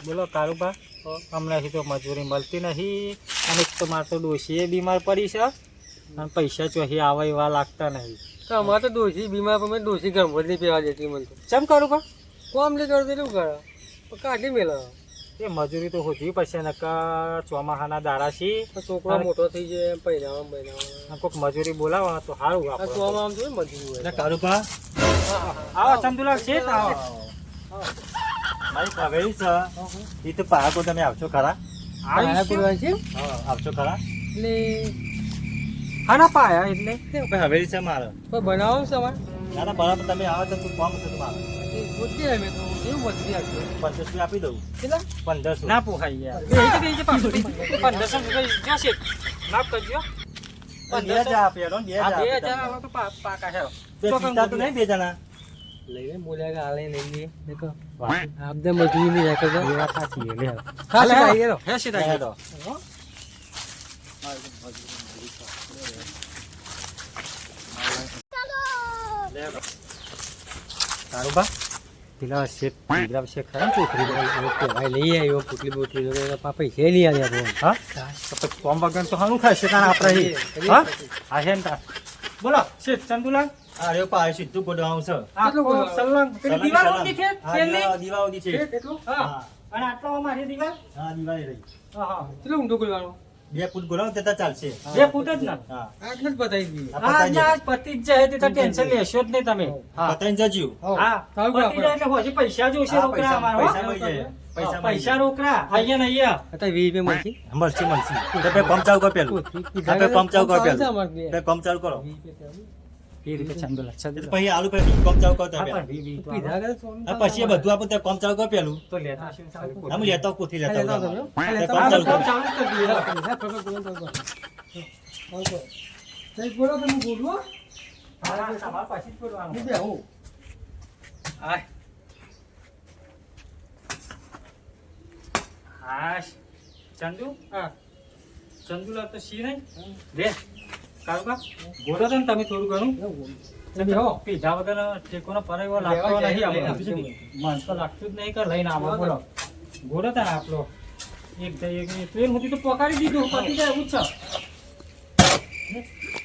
બોલો કારુબા, હમણાંથી તો મજૂરી મળતી નહીં અને એક તો મારે તો ડોશીએ બીમાર પડી છે અને પૈસા ચોહી આવે એવા લાગતા નહીં. તો અમારે તો ડોશી બીમાર પણ ડોશી ગમત નહીં પીવા દેતી મને તો. ચમ કારુબા? કોમ નહીં કરતો એવું કરે તો કાઢી મેળો. એ મજૂરી તો હોતી પછી નકા ચોમાહાના દાડા છી છોકરો મોટો થઈ જાય પહેરાવા કોઈક મજૂરી બોલાવો તો સારું. તો આમ જોઈએ મજૂરી હોય. કારુપા આવો ચંદુલાલ શેઠ આવો. મારી કવેરી છે એ તો પાકો તમે આવશો ખરા? પૂરવા છે આવશો ખરા? એટલે હાના પાયા એટલે હવેલી છે મારે. કોઈ બનાવો છે અમારે ના ના બરાબર તમે આવો તો તું કોમ છે તમારે. પૂછીએ અમે તો એવું મજૂરી આપીએ 1500 આપી દઉં. કેટલા 1500 ના પોહાય યાર. 1500 રૂપિયા જો શેઠ માફ કરજો. 2000 આપી દો. 2000 2000 તો પાકા છે. પીતા તો નહીં બે જણા. લઈને બોલ્યા કે હાલે લઈએ દેખો આપદે મજૂરી નહીં રાખે તો એ વાત સાચી છે. લે ખાલી આવી ગયો હે શેઠ હા, આવી તો. કારુબા પેલા શેઠ પીગરા છે ખરા ચોખરી ભાઈ લઈ આવ્યો પુટલી બોટલી પૈસા લઈ આવ્યા હા તો પછી કોમ વગર તો હાનું ખાય શેતાન આપણે હા આ હે ને બોલો શેઠ ચંદુલાલ આ રહ્યો પાય સીધું ગોડાઉન છે. આ કેટલું સલંગ પેલી દીવાલ ઊંધી છે હા, પેલી દીવા ઉડી છે. એટલું હા અને આટલો અમારી દીવાલ હા, દિવાળી રહી. હા હા કેટલું ઊંધું કરવાનું 2 ફૂટ ગોળાઓ તેતા ચાલશે. 2 ફૂટ જ ના હા. આટલે જ બતાવી દઈએ આ હા પતાઈ ના પતિ જ જાય તે તો ટેન્શન લેશો જ નહીં તમે હા પતાઈને જજો. હા પતિ જાય એટલે પછી પૈસા જોશે હા, રોકડા અમારો પૈસા મળી જાય. પૈસા મળી જાય. રોકડા અહીંયા ને અહીંયા અત્યારે 20 રૂપિયા મળશે મળશે. તમે કોમ ચાલુ કરો પેલું. આપણે કોમ ચાલુ કરો પેલું. તમે કોમ ચાલુ કરો. એ રીતે ચંદુલાલ પછી આલુ પછી કોમ ચાલુ કરો તમે હા પેલા. પણ વી તો પીધા કરે આ પછી એ બધું આપણે ત્યાં કોમ ચાલુ કરો પેલું. તો લેતા શું સારું અમે લેતા આવું, કોઠી લેતા લેતા આવું. આવો તમે. તે કોમ ચાલુ કરો. ચાલુ કરી દઈએ બોલો તમે બોલો હા સવાલ પછી જ કરવાનું હું બેહું હાય હાશ ચંદુ હા ચંદુલાલ તો સી નહીં રે કારુબા બોલો તો ને તમે થોડું ઘણું તમે હો પીધા વગર ટેકોનો પરેવો લાગતો લેવા નહીં જાય, આપણો. લઈને મન તો લાગતું જ નહીં કે લઈને આવો બોલો ગોળો તા આપણો એક દઈ એક ટ્રેન હતી તો પકાડી દીધું પતી જાય એવું જ છે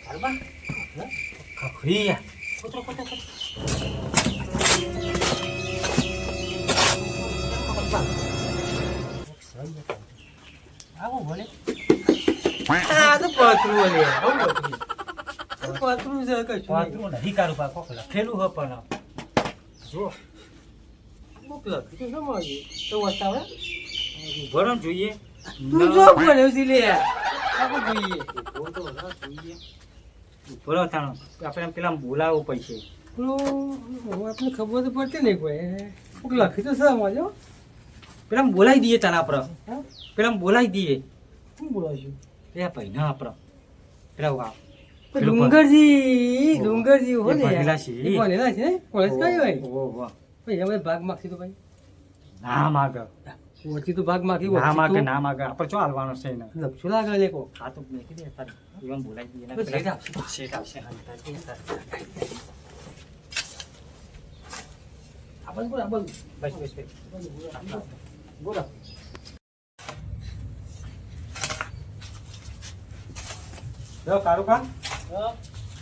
કારુબા ખખરી યાર કૂતરો કૂતરો આવો બોલે આ તો પાતરું ઓલે આવું પાતરું છે કશું પાત્રું નહીં કારુબા કોક લખેલું હ પણ જો મોકલા તો ન માગે તો વતાવે ભરો જોઈએ તું જો બોલ્યો છે લે આપણે જોઈએ ભરો થાણો આપણે પેલા બોલાવું પૈસે આપણે ખબર તો પડતી નહીં કોઈ કોક લખી તો છે માજો પેલા બોલાવી દઈએ તારા આપણે હા પેલા બોલાવી દઈએ શું બોલાવશું પેલા ભાઈ આપણે પેલા વાવ ડુંગરજી હો ને ભણેલા છે. એ ભણેલા છે કોલેજ કઈ હોય ઓહો ભાઈ અમે ભાગ માગી તો ભાઈ ના માગ ઓછી તો ભાગ માગી ના માગ ના માગ આપણે ચો હાલવાનો છે ને લપસું લાગે લેકો હા તો મેં કીધું તારે ઈવન બોલાવી દઈએ ને તો પેલા શેઠ આવશે. શેઠ આવશે હા આપણે બોલ આપણે બસ બસ બસ બોલો જો કારુકા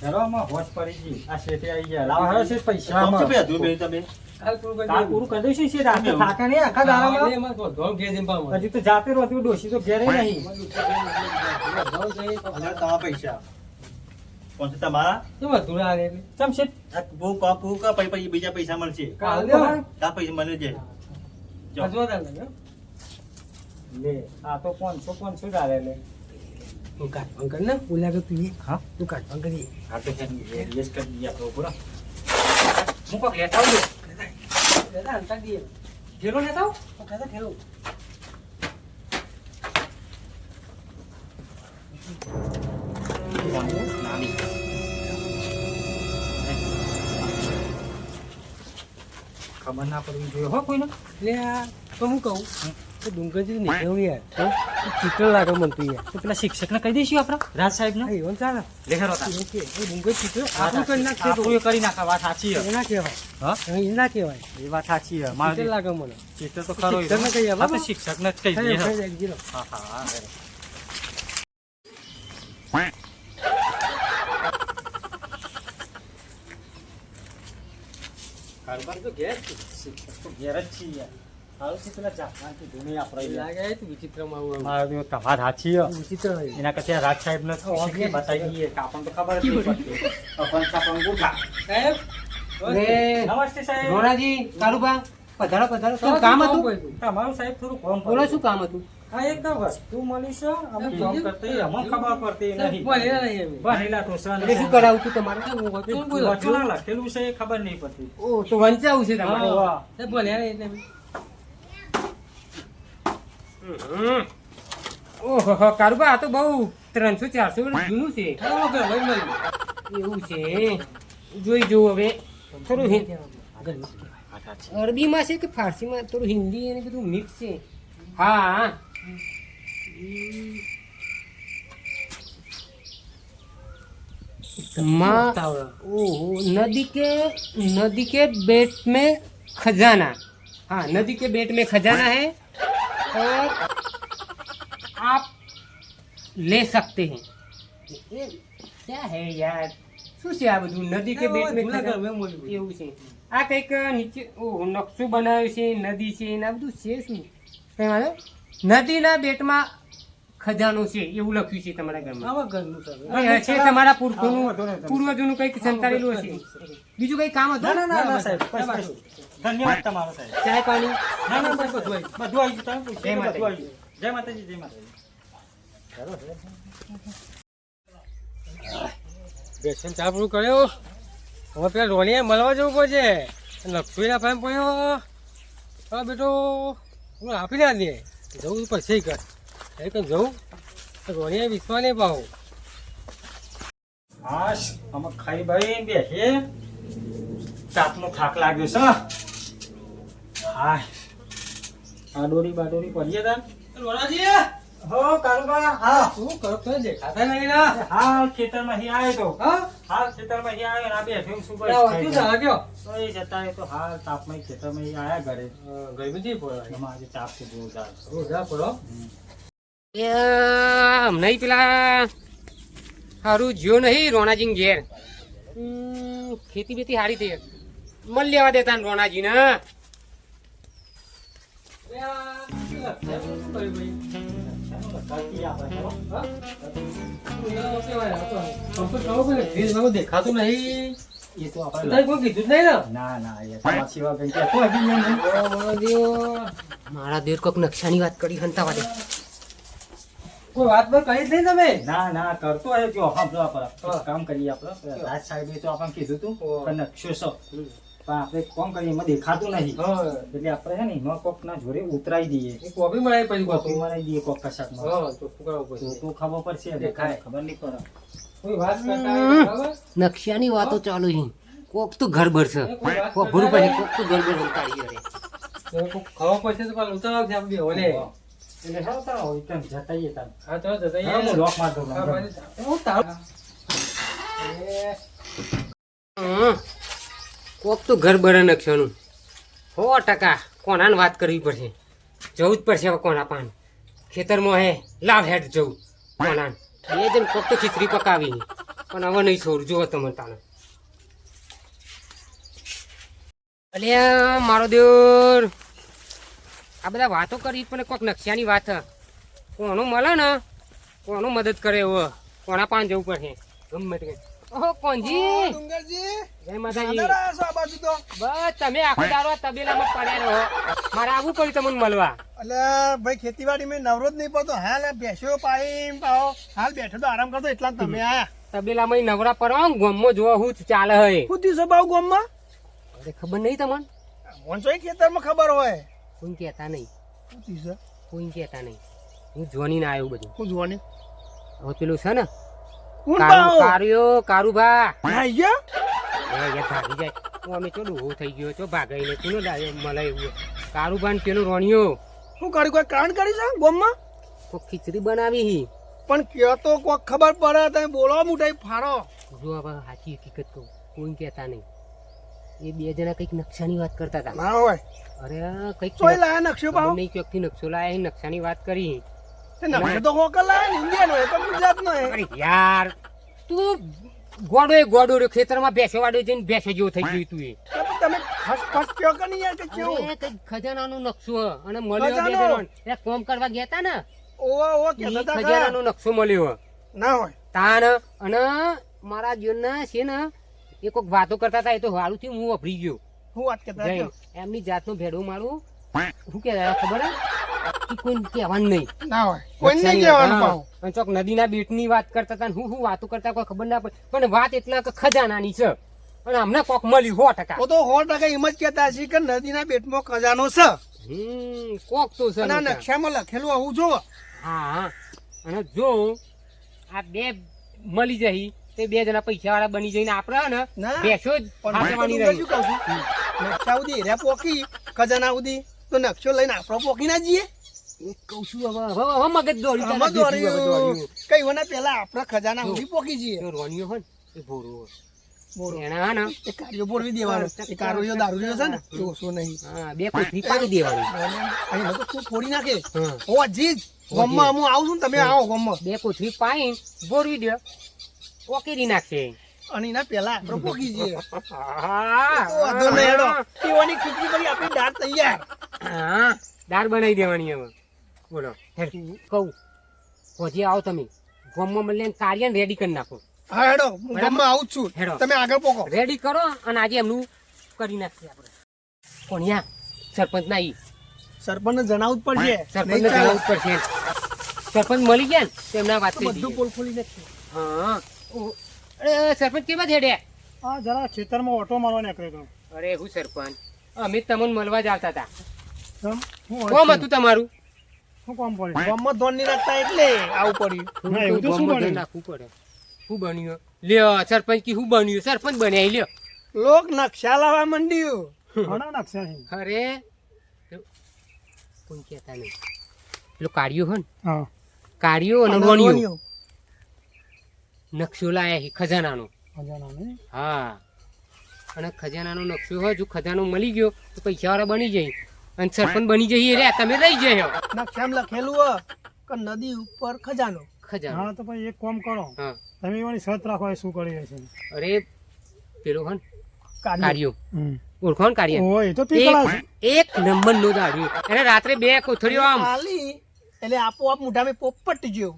હેરો માં હોશ પડી ગઈ આ શેઠે આવી ગયા લાવ હેરો શેઠ પૈસા કોમ આમાં. છે બે બે તમે. કાલ પૂરું કરી કાલ પૂરું કરી દઈશું શેઠ આપણે થાકા નહીં આખા દાડામાં એમાં તો ધોળ ઘેર જેમ પાવ હજી તો જાતે રોતી ડોસી તો ઘેરે નહીં અને તમારા પૈસા કોણ છે તમારા? કેમ ધૂળ આવે એટલે ચમ શેઠ આ બહુ કોમ પૂરું કર, પછી બીજા પૈસા મળશે. કાલ તા પૈસા મને છે. જો. હજવા દાલ ને લે આ તો 500 ડાલે લે તું કાટ બંકર ને બોલ્યા કે તું હા તું કાટ બંકર ઈ આ તો છે યસ કરી દીયા તો પૂરા હું કોક લેતા આવું દાદા અંતા દીએ ઘેરો લેતા આવું દાદા ખેલો નાની ખબર ના પડવી જોઈએ હો કોઈને લે આ તો હું કહું ડુંગરજી નીકળ્યું યાર ચિત્ર લાગે મને તો યાર તો પેલા શિક્ષકને કહી દઈશું આપણે રાજ સાહેબને એવું ચાલે લેખરો હતા ડુંગર ચિત્ર આપણું કરી નાખીએ તો આપણું કરી નાખા વાત સાચી છે. એ ના કહેવાય હા એ ના કહેવાય એ વાત સાચી છે ચિત્ર મારે લાગે મને ચિત્ર તો ખરો શિક્ષકને કહીએ, હા તો બરાબર? શિક્ષકને જ કહી થઈ દઈએ જાય, થઈ જાય, હા હા કારબાર તો ઘેર છે. શિક્ષક તો ઘેર જ છીએ સારું છે પેલા જાપાનથી ધૂણી આપણે લાગે છે વિચિત્રમાં આવું મારે તો તમારે સાચી છે. વિચિત્ર હોય એના કરતા રાજ સાહેબને પૂછીએ, બતાવી દઈએ કે આપણને તો ખબર જ નહીં પડતી. આપણને તો આપણને ગોઠા. સાહેબ નમસ્તે સાહેબ. રોણાજી કારુબા પધારો પધારો શું કામ હતું તમારું સાહેબ થોડું કામ બોલો શું કામ હતું આ એક વસ્તુ મળી છે અમે કામ કરતી અમને ખબર પડતી નહીં ભણેલા નહીં અમે. ભણેલા તો છે એટલે શું કરાવું છું તમારે વચમાં લખેલું છે એ ખબર નહીં પડતી. ઓ તો વંચાવું છે તમારે હા. સાહેબ ભણ્યા નહીં એટલે ઓહો કારુબા આ તો બહુ 300-400 વર્ષ જૂનું છે એવું છે જોઈ જોઉં હવે થોડું અરબીમાં છે કે ફારસીમાં થોડું હિન્દી અને બધું મિક્સ છે हाँ माँ ओहो नदी के बेट में खजाना हाँ नदी के बेट में खजाना है और आप ले सकते हैं ये क्या है यार શું છે આ બધું નદી કે બેટ મેં એવું છે આ કંઈક નીચે ઓહો નકશો બનાવ્યો છે નદી છે ને આ બધું છે શું કઈ વાંધો નદીના બેટમાં ખજાનો છે એવું લખ્યું છે તમારા ઘરમાં છે તમારા પૂર્વજોનું કંઈક સંતાડેલું હશે બીજું કઈ કામ હતું ના સાહેબ ધન્યવાદ તમારો સાહેબ. ચાય પાણી ના ના સાહેબ બધું આવી ગયું. તમે પૂછ્યું જય બધું માતાજી. આવી ગયું. જય માતાજી જય માતાજી. બેસન ચા પૂરું કર્યો હવે પેલા રોણીએ મળવા જવું પડશે લક્ષ્મીના ફેમ પડ્યો હા બેટો હું આપી ના દે જવું પડશે કર એ કંઈ જવું રોણીએ વિશ્વા નહીં પાવું હાશ અમે ખાઈ ભાઈ બેસીએ તાપનો થાક લાગ્યો છે. હાય આ દોરી બાડોરી પડીએ તાર રોણાજી હો કારુબા હા શું કરો તો દેખાતા નહીં ના હાલ ખેતરમાં અહીં આવ્યો તો હા હાલ ખેતરમાં અહીં આવ્યો ને આ બેઠો શું શું ચાલ્યો તો એ જતા રહે તો હાલ તાપમાં ખેતરમાં અહીં આવ્યા ઘરે ગરમી થી પડે એમાં આજે તાપ તો જોરદાર છે. રોજા પડો નહીં પેલા સારું જ્યો નહીં રોણાજી ઘેર ખેતી બેતી સારી થઈ મળ લેવા દેતા રોણાજી ને દેખાતું નહીં એ તો આપણે કોઈ કીધું જ નહીં ને ના ના એ તમારા સિવા કંઈ કહેતો હજી નહીં. મારા દેર કોક નકશાની વાત કરી હંતાવા દે કોઈ વાત પર કહી જ નહીં તમે ના ના કરતો હોય જો સાંભળો આપણે હા. કામ કરીએ આપણે રાજ સાહેબે તો આપણને કીધું તું હા. કે નકશો છે પણ આપણે કોમ કરીએ એમાં દેખાતું નહીં એટલે આપણે છે ને એમાં કોક ના જોડે ઉતરાઈ દઈએ કોપી મળાવી પછી કોપી કોપી બનાવી દઈએ કોક કશાકમાં હા તો શું કરવું તો પડશે તો ખબર પડશે દેખાય. ખબર નહીં પડે કોઈ વાત કરતા નકશાની વાતો ચાલુ છે કોક તો ઘર ભરશે કોક ભરું પછી કોક તો ઘર ભર કાઢી કરે ખબર પડશે તો પાછું ઉતાવળ છે આપણે ઓલે એટલે હા તાર હોય તેમ જતાઈએ તાર હા તો જતા હા, હું લોક માર દઉં હું તાવ કોક તો ઘર ભરે નકશાનું 100% કોનાને વાત કરવી પડશે જવું જ પડશે હવે કોના પાન ખેતરમાં હે લાવ હેડ જવું કોનાન એ જણ કોક તો ખીચડી પકાવી પણ હવે નહીં છોડ જુઓ તમે તાને અલ્યા મારો દેર આ બધા વાતો કરી પણ કોક નકશાની વાત હે. કોનું મળે ને કોનું મદદ કરે એવો કોના પાન જવું પડશે ગમે તે ઓહો કોણજી જય માતાજી બસ તમે આખો દાડો આ તબેલામાં પડ્યા રહો મારે આવવું પડ્યું તમને મળવા એટલે ભાઈ ખેતીવાડી મેં નવરો જ નહીં પડતો હાલ ભેંસો પાડી પાવો હાલ બેઠો તો આરામ કરતો એટલા તમે આયા તબેલામાં ઈ નવરા પર ગોમમાં જોવા હું જ ચાલે હે શું થયું છે બાઉ ગામમાં અરે ખબર નહીં તમને મોનસો ખેતરમાં ખબર હોય કોઈ કહેતા નહીં શું થયું છે કોઈ કહેતા નહીં હું જોઈને આવ્યો બધું શું જોવાની હવે પેલું છે ને કોણ બાઉ કારુભા નાઈ ગયા એ ભાગી જાય હું અમે ચો ડોહો થઈ ગયો છો ભાગાઈને કોનો મળે એવું કારુભા ને પેલું રોણિયો શું કર્યું કોઈ કાંડ કરી છે ગોમમાં કોક ખીચડી બનાવી હી પણ કયો તો કોઈ ખબર પડે તમે બોલો મુઠાઈ ફાડો જો હવે સાચી હકીકત કહું કોઈ કહેતા નહીં એ બે જણા કંઈક નકશાની વાત કરતા હતા ના હોય અરે કંઈક તોય લાયા નકશો પાહો નહીં ક્યાંકથી નકશો લાયા નકશાની વાત કરી તે નકશો તો હોકર લાયા ને ઇન્ડિયન હોય તો ગુજરાતનો હે અરે યાર તું ગોડો રહ્યો ખેતરમાં ભેંસો વાડો જઈને ભેંસો જેવો થઈ ગયું તું એ તો તમે ફસ કયો કે નહીં યાર કે કેવું અરે કંઈક ખજાનાનો નકશો હ. અને મળ્યો બે ખજાનો? જણો એ કોમ કરવા ગયા તા ને ઓવા ઈ કહેતા હતા ખજાનાનો નકશો મળ્યો હ. ના હોય તાન અને મારા જીવનના છે ને એ કોઈક વાતો કરતા હતા એ તો હારું થયું હું વાપરી ગયો હું વાત કહેતા જઈને હતા એમની જાતનો ભેડો મારું શું કહેવાય ખબર હે ઈ કોઈને કહેવાનું નહીં ના હોય કોઈ નહીં કહેવાનું પાહો અને ચોક નદીના બેટની વાત કરતા હતા ને હું વાતો કરતા કોઈ ખબર ના પડે પણ વાત એટલે કે ખજાનાની છે અને અમને કોક મળ્યું 100%. તો 100% એમ જ કહેતા હશે કે નદીના બેટમાં ખજાનો છે કોક તો છે અને આ નકશા. નકશામાં લખેલું આવું જોવો હા અને જો આ બે મળી જઈ તે બે જણા પૈસા વાળા બની જઈને આપડે ને ના. બેસો જ પણ હાચવાની હું રહી શું કહું છું નકશા ઉધી હેરા પોકી ખજાના ઉધી તો નકશો લઈને આપણો પોકી ના જઈએ એક કહું છું હવે મગજ દોડ્યું આમાં તારા બેઠું હવે દોડ્યું. દોડ્યું. કઈ વના પેલા આપણા ખજાના ઉધી પોકી જઈએ તો રોનિયો હોય ને એ ભોરો હોય. બોલો એને હા ને એ કાર્યો બોલવી દેવાનો એ કાર્યો દારૂ છે ને એ ઓછો નહીં હા બે કોથળી પાડી દેવાની અહીં તો તું ફોડી નાખે હા ઓ જીજ ગમમાં હું આવું છું ને તમે આવો ગમમાં બે કોથળી પાઈને બોરવી દે ઓકેરી નાખશે અને એના પેલા આપણે પોકી જઈએ હા તો વાંધો નહીં હેડો પીવાની ખીચડી કરી આપણી દાળ તૈયાર હા દાળ બનાવી દેવાની હવે બોલો હેડ કહું પછી આવો તમે ગમમાં મળીને કાર્ય રેડી કરી નાખો હા હેડો હું ગમમાં આવું જ છું હેડો. તમે આગળ પોકો રેડી કરો અને આજે એમનું કરી નાખીએ આપણે કોણિયા સરપંચ ના ઈ સરપંચને જણાવવું જ પડશે સરપંચ નહીં ને ચાલે. જણાવવું જ પડશે સરપંચ મળી ગયા ને તેમના વાત તો થઈ બધું જઈએ. પોલ ખોલી નાખશે હા અરે સરપંચ કેવા હેડ્યા હા જરા ખેતરમાં ઓટો મારવા નીકળ્યો અરે હું સરપંચ અમે તમને મળવા જ આવતા હતા તો હું કોમ હતું તમારું શું કામ પડે ગમમાં ધોન નહીં રાખતા એટલે આવું પડ્યું ના, એવું તો શું ગમમાં બન્યું? નાખવું પડે શું બન્યું લ્યો સરપંચ કી શું બન્યું સરપંચ બન્યા લ્યો લોક નકશા લાવવા માંડ્યું ઘણા નકશા છે અરે કોઈ કહેતા નહીં પેલો કાળિયો હોય ને હા કાળિયો અને અને રોનિયો રોનિયો. નકશો લાયા છે ખજાનાનો ખજાના ને હા અને ખજાનાનો નકશો હોય જો ખજાનો મળી ગયો તો પૈસા વાળા બની જાય અને સરપંચ બની જઈએ રે તમે લઈ જયો નકશામાં લખેલું હોય કે નદી ઉપર ખજાનો ખજાનો હા તો પછી એક કામ કરો હા તમે એવાની શરત રાખો એ શું કરી છે અરે પેલો હોય ને કાઢ્યું. કાળિયો ઓળખો ને કાળિયો ઓ એ તો પીકળા છે એક નંબર નો દાડ્યો એને રાત્રે બે કોથળીઓ આમ ખાલી એટલે આપોઆપ મોઢામાં પોપટ ગયો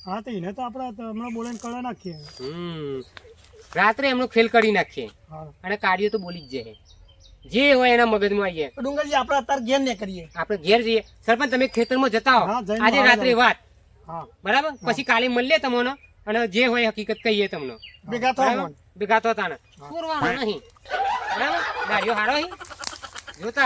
હા તો એને તો આપણે હમણાં બોલાઈને કળા નાખીએ રાત્રે એમનો ખેલ કરી નાખીએ હા અને કાળિયો તો બોલી જ જાય જે હોય એના મગજમાં આવી જાય ડુંગરજી આપણે અત્યારે ઘેર ને કરીએ આપણે ઘેર જઈએ સરપંચ તમે ખેતરમાં જતા હો હા, જઈને આજે બહાર રાત્રે જાઓ. વાત હા બરાબર પછી કાલે મળીએ તમને અને જે હોય હકીકત કહીએ તમને ભેગા બરાબર? થવા ભેગા તો તાને પૂરવાનું નહીં બરાબર દાડિયો હારો હી જોતા